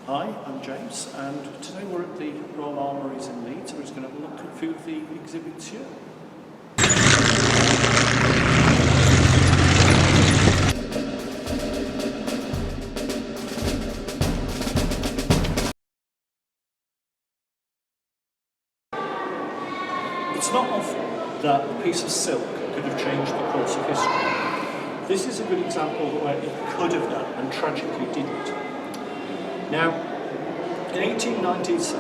Hi, I'm James, and today we're at the Royal Armouries in Leeds. We're just going to have a look at a few of the exhibits here. It's not often that a piece of silk could have changed the course of history. This is a good example where it could have done and tragically didn't. Now, in 1897,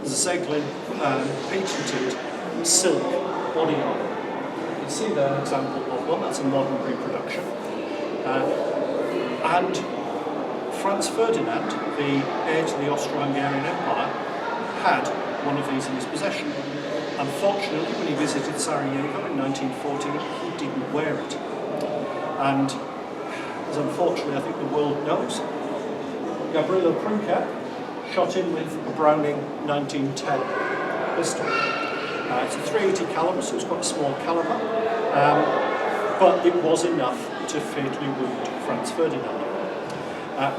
Zeglin patented silk body armour. You can see there an example of one, that's a modern reproduction. And Franz Ferdinand, the heir to the Austro-Hungarian Empire, had one of these in his possession. Unfortunately, when he visited Sarajevo in 1914, he didn't wear it. And as unfortunately I think the world knows, Gavrilo Princip shot in with a Browning 1910 pistol. It's a .380 caliber, so it's quite a small caliber, but it was enough to fatally wound Franz Ferdinand.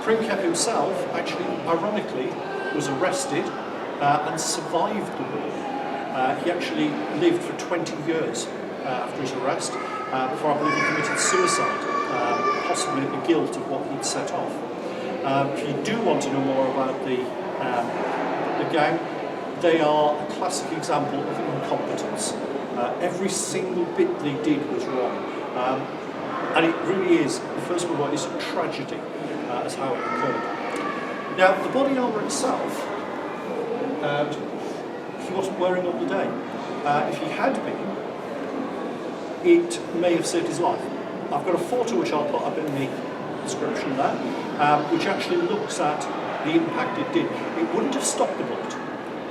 Princip himself, actually, ironically, was arrested and survived the war. He actually lived for 20 years after his arrest, before I believe he committed suicide, possibly the guilt of what he'd set off. If you do want to know more about the gang, they are a classic example of incompetence. Every single bit they did was wrong. And it really is, the First World War is a tragedy as how it occurred. Now, the body armour itself, he wasn't wearing all the day. If he had been, it may have saved his life. I've got a photo which I'll put up in the description there, which actually looks at the impact it did. It wouldn't have stopped the bullet,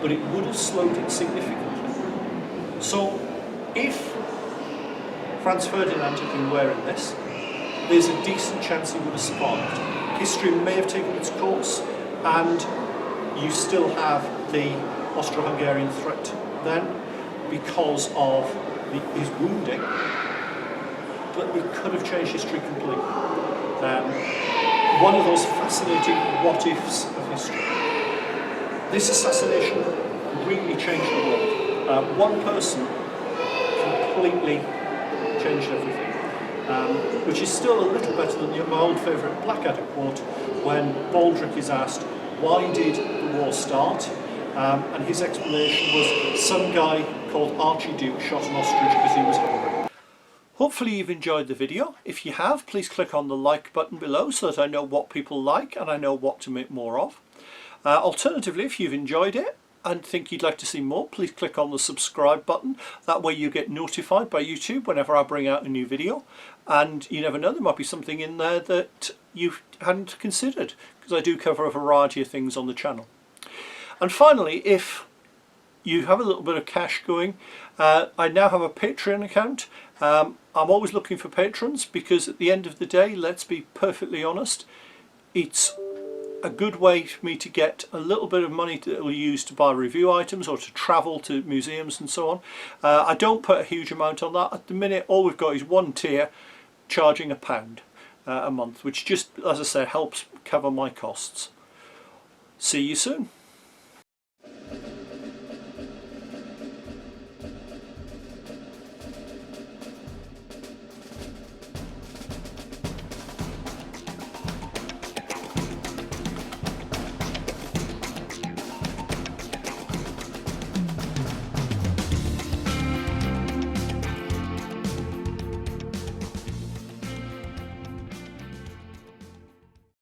but it would have slowed it significantly. So, if Franz Ferdinand had been wearing this, there's a decent chance he would have survived. History may have taken its course, and you still have the Austro-Hungarian threat then because of his wounding, but it could have changed history completely. One of those fascinating what-ifs of history. This assassination really changed the world. One person completely changed everything, which is still a little better than my old favourite Blackadder quote when Baldric is asked, why did the war start? And his explanation was some guy called Archduke shot an ostrich because he was hungry. Hopefully you've enjoyed the video. If you have, please click on the like button below so that I know what people like and I know what to make more of. Alternatively, if you've enjoyed it and think you'd like to see more, please click on the subscribe button. That way you get notified by YouTube whenever I bring out a new video. And you never know, there might be something in there that you hadn't considered, because I do cover a variety of things on the channel. And finally, if you have a little bit of cash going, I now have a Patreon account. I'm always looking for patrons because at the end of the day, let's be perfectly honest, it's a good way for me to get a little bit of money that I'll use to buy review items or to travel to museums and so on. I don't put a huge amount on that. At the minute, all we've got is one tier charging £1 a month, which just, as I said, helps cover my costs. See you soon.